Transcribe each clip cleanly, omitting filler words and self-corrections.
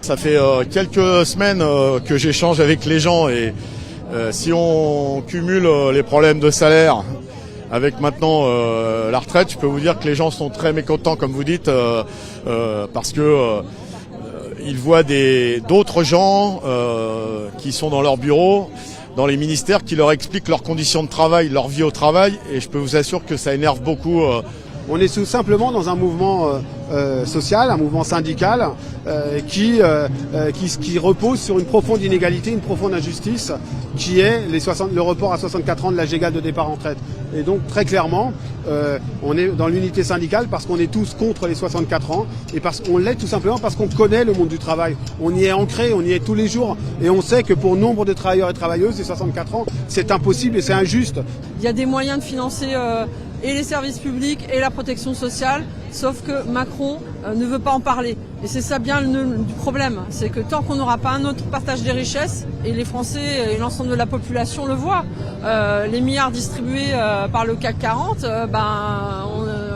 Ça fait quelques semaines que j'échange avec les gens et si on cumule les problèmes de salaire avec maintenant la retraite, je peux vous dire que les gens sont très mécontents, comme vous dites, parce que ils voient d'autres gens qui sont dans leur bureau, dans les ministères, qui leur expliquent leurs conditions de travail, leur vie au travail, et je peux vous assurer que ça énerve beaucoup. On est tout simplement dans un mouvement social, un mouvement syndical qui repose sur une profonde inégalité, une profonde injustice qui est le report à 64 ans de l'âge légal de départ en retraite. Et donc très clairement, on est dans l'unité syndicale parce qu'on est tous contre les 64 ans et on l'est tout simplement parce qu'on connaît le monde du travail. On y est ancré, on y est tous les jours et on sait que pour nombre de travailleurs et travailleuses, les 64 ans, c'est impossible et c'est injuste. Il y a des moyens de financer et les services publics et la protection sociale, sauf que Macron ne veut pas en parler. Et c'est ça bien du problème, c'est que tant qu'on n'aura pas un autre partage des richesses, et les Français et l'ensemble de la population le voient, les milliards distribués par le CAC 40,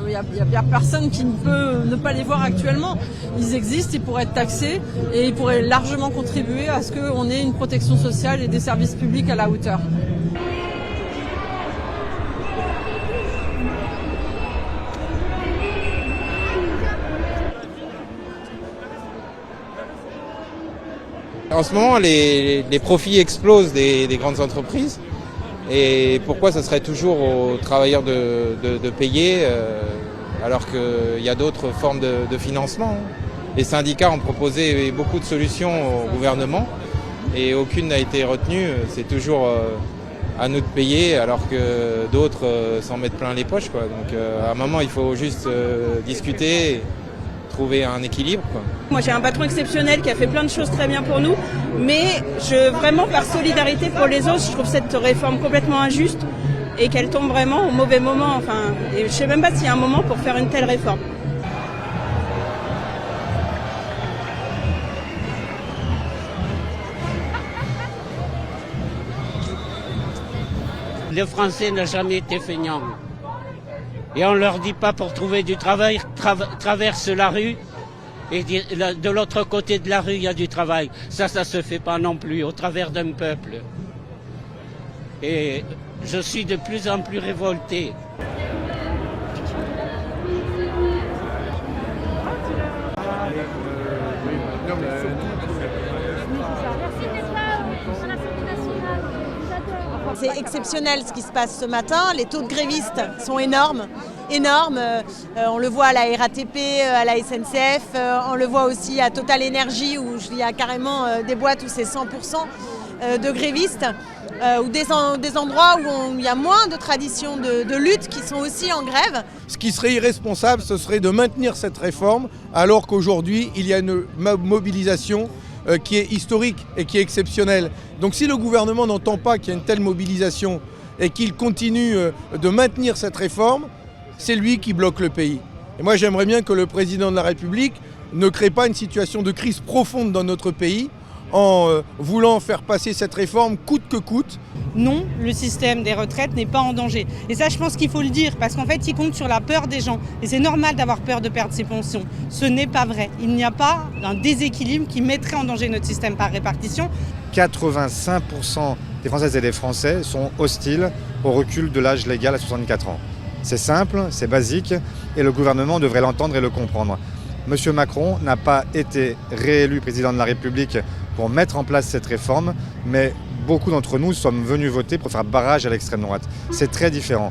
il y a personne qui ne peut ne pas les voir actuellement. Ils existent, ils pourraient être taxés et ils pourraient largement contribuer à ce qu'on ait une protection sociale et des services publics à la hauteur. En ce moment, les profits explosent des grandes entreprises. Et pourquoi ça serait toujours aux travailleurs de payer alors qu'il y a d'autres formes de financement. Les syndicats ont proposé beaucoup de solutions au gouvernement et aucune n'a été retenue. C'est toujours à nous de payer alors que d'autres s'en mettent plein les poches, quoi. Donc à un moment, il faut juste discuter, trouver un équilibre, quoi. Moi j'ai un patron exceptionnel qui a fait plein de choses très bien pour nous, mais vraiment par solidarité pour les autres, je trouve cette réforme complètement injuste et qu'elle tombe vraiment au mauvais moment. Et je ne sais même pas s'il y a un moment pour faire une telle réforme. Les Français n'ont jamais été feignants. Et on ne leur dit pas pour trouver du travail, traverse la rue et de l'autre côté de la rue il y a du travail. Ça se fait pas non plus au travers d'un peuple. Et je suis de plus en plus révolté. C'est exceptionnel ce qui se passe ce matin. Les taux de grévistes sont énormes. On le voit à la RATP, à la SNCF, on le voit aussi à Total Energy où il y a carrément des boîtes où c'est 100% de grévistes, ou des endroits où il y a moins de traditions de lutte qui sont aussi en grève. Ce qui serait irresponsable, ce serait de maintenir cette réforme alors qu'aujourd'hui il y a une mobilisation qui est historique et qui est exceptionnelle. Donc si le gouvernement n'entend pas qu'il y a une telle mobilisation et qu'il continue de maintenir cette réforme, c'est lui qui bloque le pays. Et moi j'aimerais bien que le président de la République ne crée pas une situation de crise profonde dans notre pays en voulant faire passer cette réforme coûte que coûte. Non, le système des retraites n'est pas en danger. Et ça, je pense qu'il faut le dire, parce qu'en fait, il compte sur la peur des gens. Et c'est normal d'avoir peur de perdre ses pensions. Ce n'est pas vrai. Il n'y a pas un déséquilibre qui mettrait en danger notre système par répartition. 85% des Françaises et des Français sont hostiles au recul de l'âge légal à 64 ans. C'est simple, c'est basique, et le gouvernement devrait l'entendre et le comprendre. Monsieur Macron n'a pas été réélu président de la République pour mettre en place cette réforme, mais beaucoup d'entre nous sommes venus voter pour faire barrage à l'extrême droite. C'est très différent.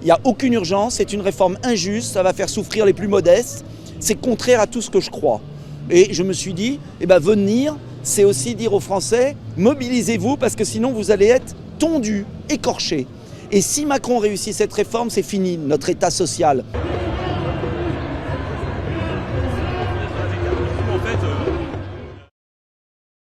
Il n'y a aucune urgence, c'est une réforme injuste, ça va faire souffrir les plus modestes, c'est contraire à tout ce que je crois. Et je me suis dit, venir, c'est aussi dire aux Français, mobilisez-vous parce que sinon vous allez être tondus, écorchés. Et si Macron réussit cette réforme, c'est fini, notre État social.